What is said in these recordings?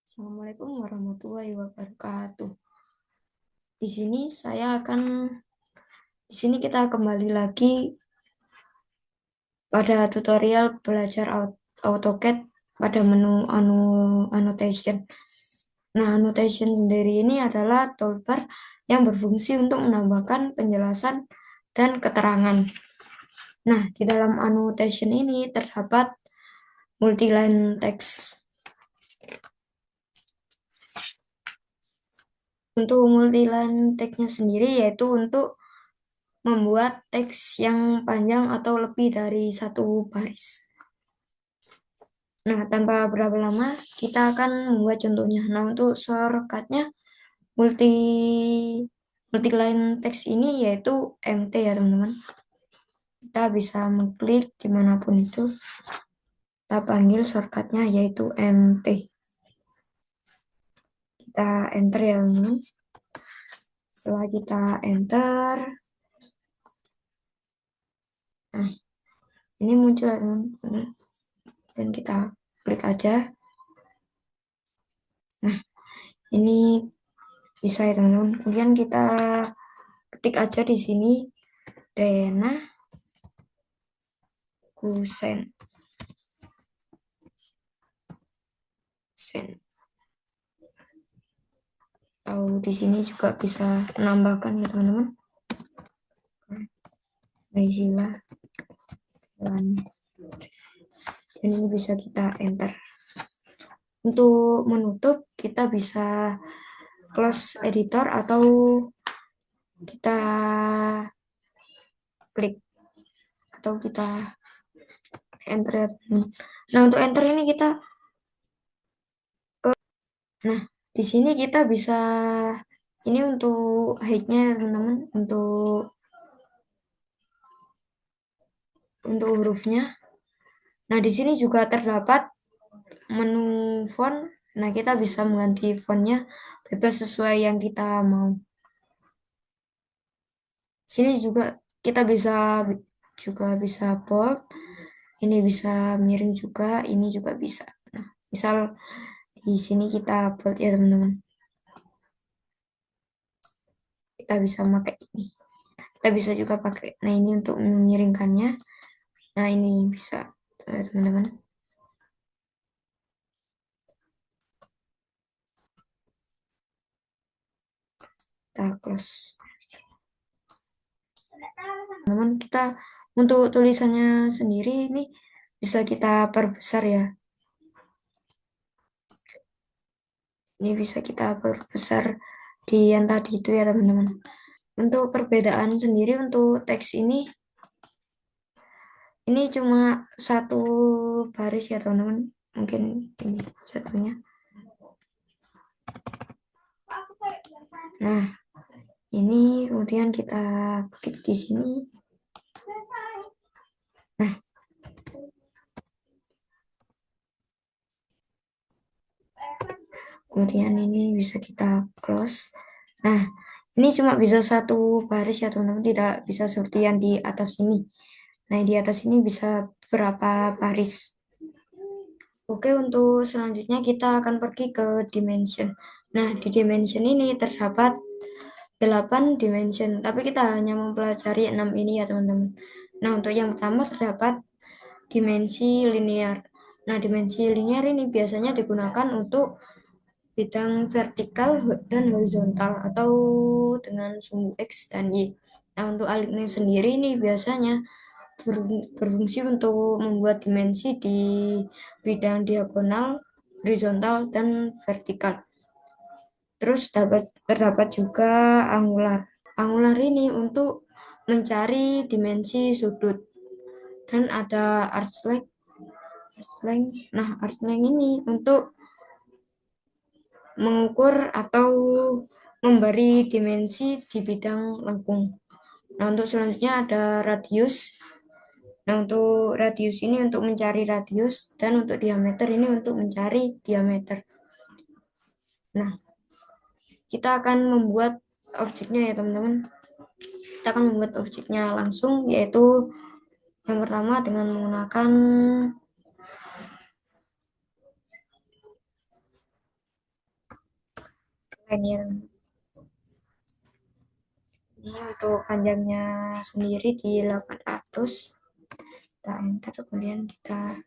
Assalamualaikum warahmatullahi wabarakatuh. Di sini kita kembali lagi pada tutorial belajar AutoCAD pada menu annotation. Nah, annotation sendiri ini adalah toolbar yang berfungsi untuk menambahkan penjelasan dan keterangan. Nah, di dalam annotation ini terdapat multiline text. Untuk multiline text-nya sendiri yaitu untuk membuat teks yang panjang atau lebih dari satu baris. Nah, tanpa berapa lama, kita akan membuat contohnya. Nah, untuk shortcutnya multi multiline text ini yaitu MT ya teman-teman. Kita bisa mengklik dimanapun itu. Kita panggil shortcutnya yaitu MT. Kita enter ya teman-teman. Setelah kita enter, nah ini muncul ya teman-teman. Dan kita klik aja. Nah, ini bisa ya teman-teman. Kemudian kita ketik aja di sini Rena Kusen. Atau di sini juga bisa menambahkan ya teman-teman. Naizila. Dan ini bisa kita enter. Untuk menutup kita bisa close editor atau kita klik atau kita enter ya teman-teman. Nah, untuk enter ini kita Nah, di sini kita bisa ini untuk height-nya ya teman-teman, untuk hurufnya. Nah, di sini juga terdapat menu font. Nah, kita bisa mengganti fontnya bebas sesuai yang kita mau. Sini kita bisa bold, ini bisa miring juga, ini juga bisa. Nah, misal di sini kita bold ya teman-teman. Kita bisa pakai ini. Kita bisa juga pakai. Nah, ini untuk memiringkannya. Nah, ini bisa teman-teman. Kita close. Teman, kita untuk tulisannya sendiri ini bisa kita perbesar ya. Ini bisa kita perbesar di yang tadi itu ya teman-teman. Untuk perbedaan sendiri untuk teks ini cuma satu baris ya teman-teman. Mungkin ini satunya. Nah, ini kemudian kita klik di sini. Nah, kemudian ini bisa kita close. Nah, ini cuma bisa satu baris ya teman-teman, tidak bisa seperti yang di atas ini. Nah, di atas ini bisa berapa baris. Oke, untuk selanjutnya kita akan pergi ke dimension. Nah, di dimension ini terdapat 8 dimension, tapi kita hanya mempelajari 6 ini ya teman-teman. Nah, untuk yang pertama terdapat dimensi linear. Nah, dimensi linear ini biasanya digunakan untuk bidang vertikal dan horizontal atau dengan sumbu X dan Y. Nah, untuk aligning sendiri ini biasanya berfungsi untuk membuat dimensi di bidang diagonal, horizontal, dan vertikal. Terus terdapat juga angular. Angular ini untuk mencari dimensi sudut. Dan ada arc length. Nah, arc length ini untuk mengukur atau memberi dimensi di bidang lengkung. Nah, untuk selanjutnya ada radius. Nah, untuk radius ini untuk mencari radius dan untuk diameter ini untuk mencari diameter. Nah, kita akan membuat objeknya ya teman-teman. Kita akan membuat objeknya langsung yaitu yang pertama dengan menggunakan Ini untuk panjangnya sendiri di 800. Kita enter, kemudian kita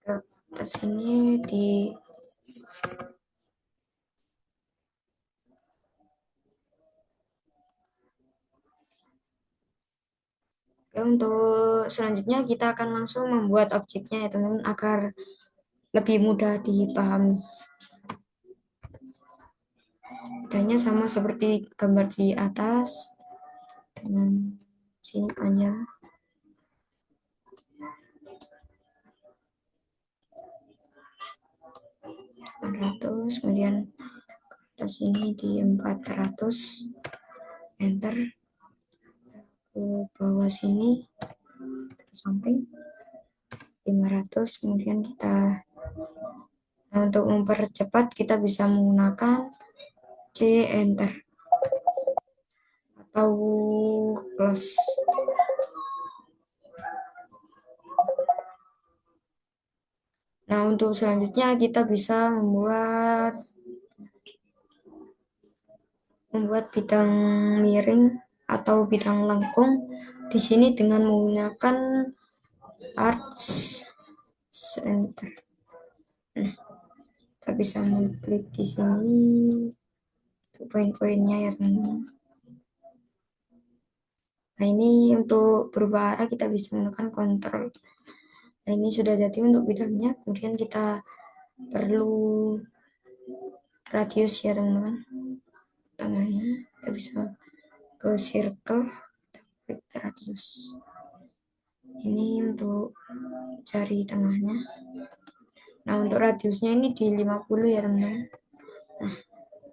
ke atas sini di Oke, untuk selanjutnya kita akan langsung membuat objeknya ya teman-teman agar lebih mudah dipahami. Bedanya sama seperti gambar di atas dengan sini panjang 800, kemudian atas ini di 400, enter, ke bawah sini ke samping 500, kemudian kita untuk mempercepat kita bisa menggunakan C, enter, atau close. Nah, untuk selanjutnya kita bisa membuat bidang miring atau bidang lengkung di sini dengan menggunakan arch center. Nah, kita bisa mengklik di sini untuk poin-poinnya ya teman-teman. Nah, ini untuk berubah arah kita bisa menggunakan kontrol. Nah, ini sudah jadi untuk bidangnya. Kemudian kita perlu radius ya teman-teman. Tengahnya kita bisa ke circle, klik radius. Ini untuk cari tengahnya. Nah, untuk radiusnya ini di 50 ya teman-teman. Nah,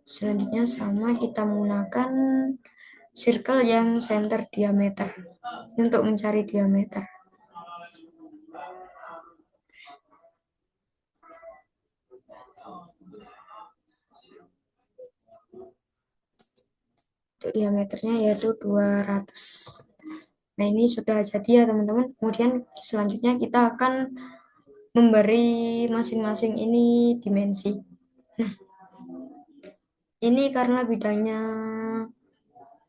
selanjutnya sama kita menggunakan circle yang center diameter untuk mencari diameter. Untuk diameternya yaitu 200. Nah, ini sudah jadi ya teman-teman. Kemudian selanjutnya kita akan memberi masing-masing ini dimensi. Nah, ini karena bidangnya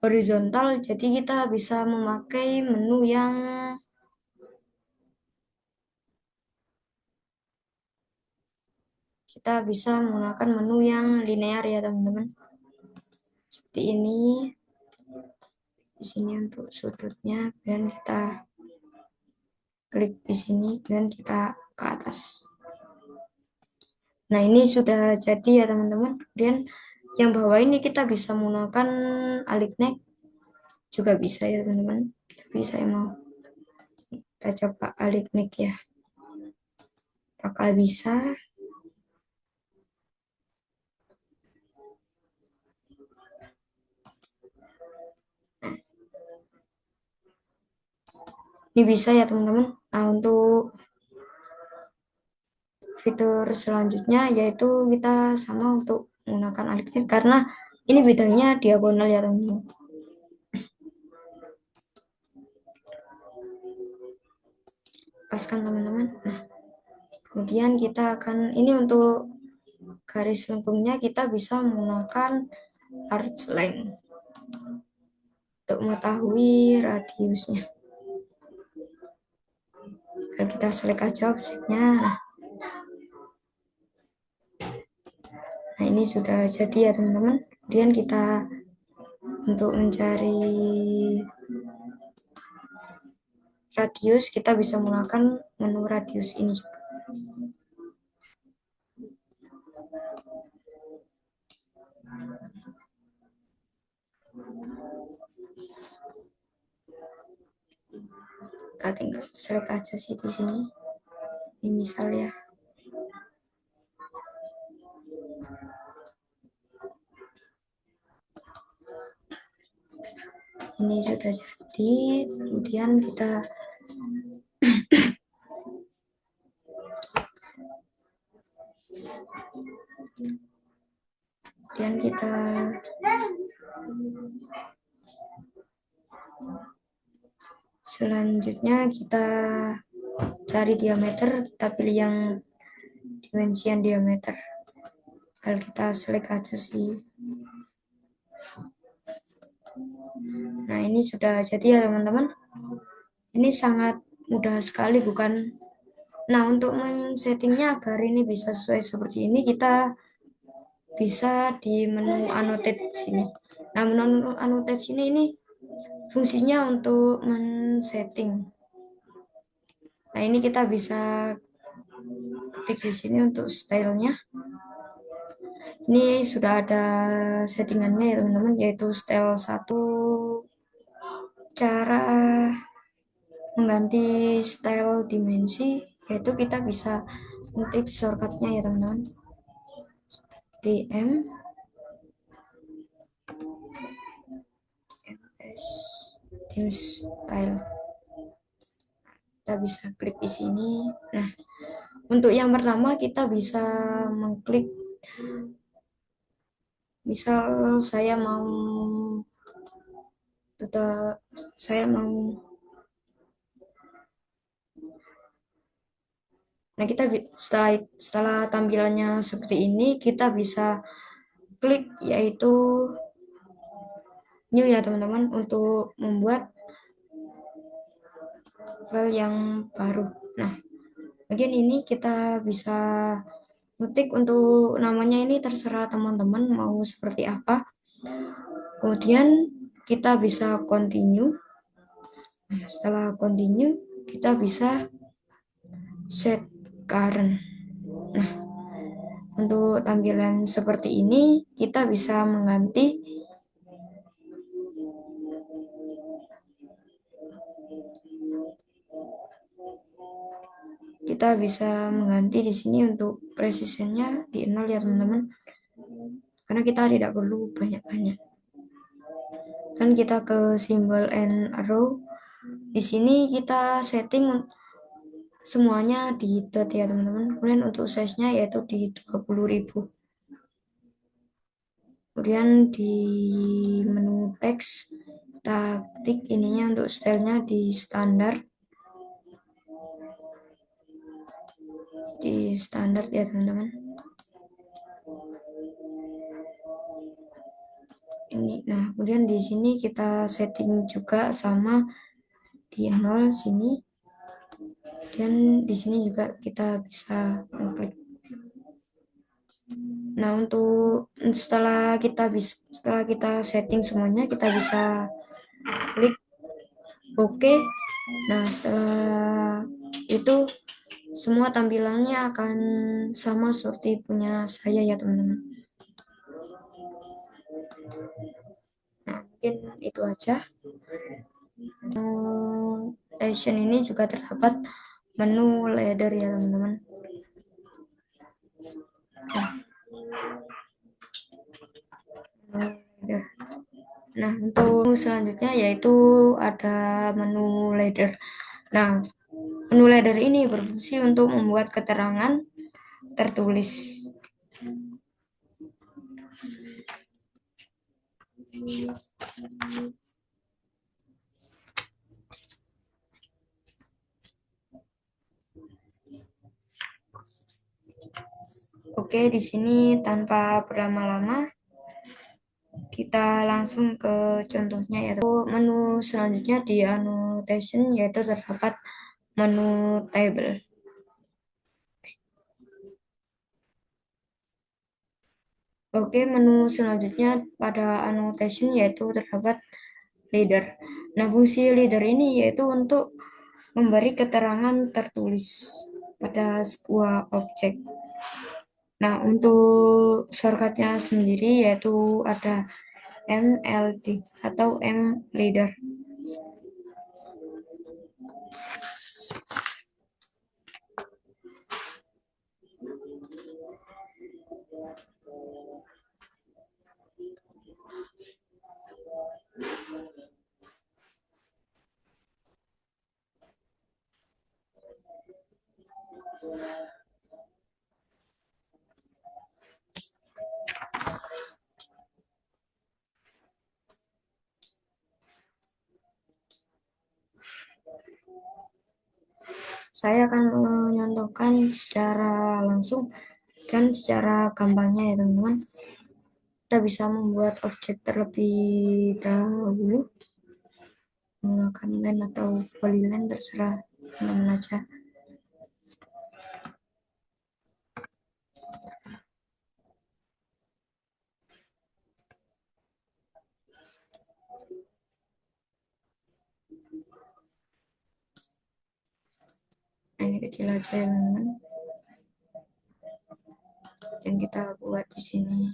horizontal, jadi kita bisa memakai menu yang menggunakan menu yang linear ya teman-teman. Seperti ini. Di sini untuk sudutnya, dan kita klik di sini dan kita ke atas. Nah, ini sudah jadi ya teman-teman. Kemudian yang bawah ini kita bisa menggunakan alignet juga bisa ya teman-teman. Tapi saya mau kita coba alignet ya. Apakah bisa? Ini bisa ya teman-teman. Nah, untuk fitur selanjutnya yaitu kita sama untuk menggunakan alignet karena ini bidangnya diagonal ya teman-teman. Paskan teman-teman. Nah, kemudian kita akan ini untuk garis lengkungnya kita bisa menggunakan arc length untuk mengetahui radiusnya. Dan kita select aja objeknya. Nah, ini sudah jadi ya teman-teman. Kemudian kita untuk mencari radius kita bisa menggunakan menu radius ini juga. Kita tinggal select aja sih di sini. Ini misal ya. Ini sudah jadi. Kemudian kita selanjutnya kita cari diameter, kita pilih yang dimensian diameter. Kalau kita select aja sih. Nah, ini sudah jadi ya teman-teman. Ini sangat mudah sekali bukan? Nah, untuk men-settingnya agar ini bisa sesuai seperti ini, kita bisa di menu annotate sini. Nah, menu annotate sini ini fungsinya untuk men-setting. Nah, ini kita bisa ketik di sini untuk stylenya. Ini sudah ada settingannya ya teman-teman, yaitu style 1, cara mengganti style dimensi, yaitu kita bisa ketik shortcutnya ya teman-teman, DM ms dim style. Kita bisa klik di sini. Nah, untuk yang pertama kita bisa mengklik, misal saya mau. Nah, kita setelah tampilannya seperti ini, kita bisa klik yaitu new ya teman-teman, untuk membuat file yang baru. Nah, bagian ini kita bisa ngetik untuk namanya, ini terserah teman-teman mau seperti apa. Kemudian kita bisa continue. Nah, setelah continue, kita bisa set current. Nah, untuk tampilan seperti ini, kita bisa mengganti di sini untuk precisionnya di 0 ya teman-teman, karena kita tidak perlu banyak-banyak. Dan kita ke simbol and arrow. Di sini kita setting semuanya di dot ya teman-teman. Kemudian untuk size-nya yaitu di 20.000. Kemudian di menu teks kita ketik ininya, untuk stylenya di standar. Ya teman-teman. Ini. Nah, kemudian di sini kita setting juga sama di 0 sini. Dan di sini juga kita bisa mengklik. Nah, untuk setelah kita setting semuanya, kita bisa klik OK. Nah, setelah itu semua tampilannya akan sama seperti punya saya ya teman-teman. Nah, mungkin itu aja. Station ini juga terdapat menu ladder ya teman-teman. Nah, untuk selanjutnya yaitu ada menu ladder. Nah, menu ladder ini berfungsi untuk membuat keterangan tertulis. Oke, di sini tanpa berlama-lama kita langsung ke contohnya, yaitu menu selanjutnya di annotation, yaitu terdapat menu table. Oke, menu selanjutnya pada annotation yaitu terdapat leader. Nah, fungsi leader ini yaitu untuk memberi keterangan tertulis pada sebuah objek. Nah, untuk shortcutnya sendiri yaitu ada MLD atau M leader. Saya akan menyontohkan secara langsung dan secara gampangnya ya teman-teman. Kita bisa membuat objek terlebih dahulu menggunakan line atau polyline, terserah teman-teman aja. Nah, ini kecil aja ya teman-teman. Dan kita buat di sini.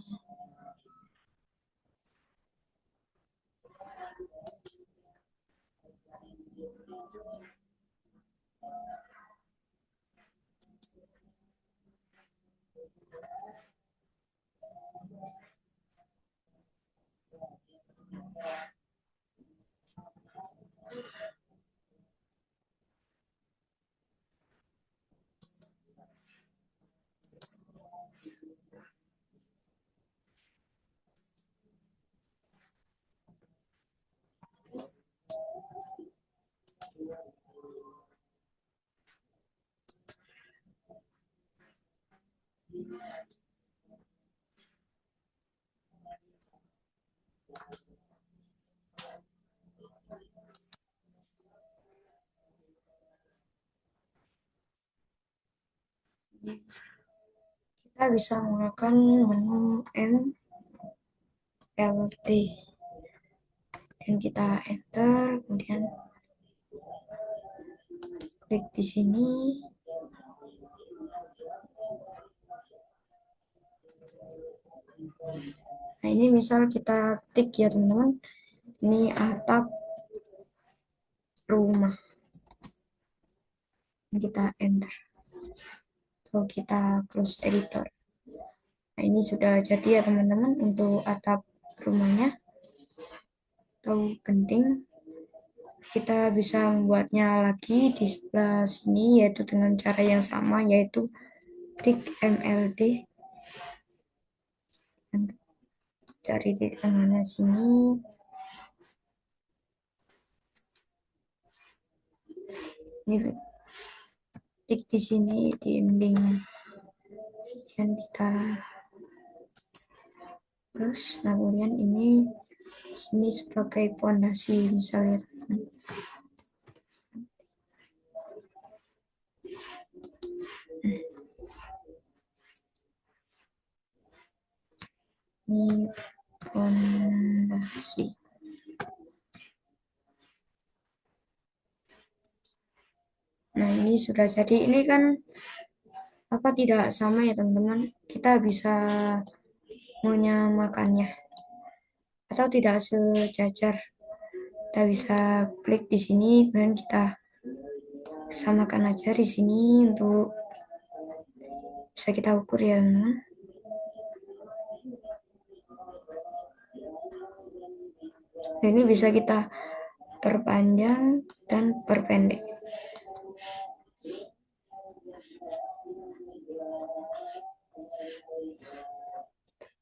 Kita bisa menggunakan menu MLT dan kita enter, kemudian klik di sini. Nah, ini misal kita ketik ya teman-teman, ini atap rumah. Kita enter atau kita close editor. Nah, ini sudah jadi ya teman-teman untuk atap rumahnya atau genting. Kita bisa membuatnya lagi di sebelah sini, yaitu dengan cara yang sama, yaitu klik MLD dan cari di tengahnya sini. Ini klik di sini di ending dan kita plus. Nah, kemudian ini sini sebagai pondasi misalnya teman-teman. Ini pondasi. Nah, ini sudah jadi. Ini kan apa tidak sama ya teman-teman. Kita bisa menyamakannya atau tidak sejajar. Kita bisa klik di sini, kemudian kita samakan aja di sini untuk bisa kita ukur ya teman-teman. Nah, ini bisa kita perpanjang dan perpendek.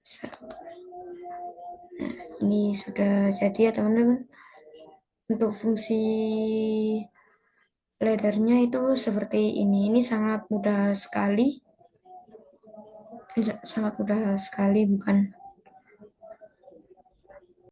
Bisa. Nah, ini sudah jadi ya teman-teman. Untuk fungsi laddernya itu seperti ini. Ini sangat mudah sekali. Sangat mudah sekali, bukan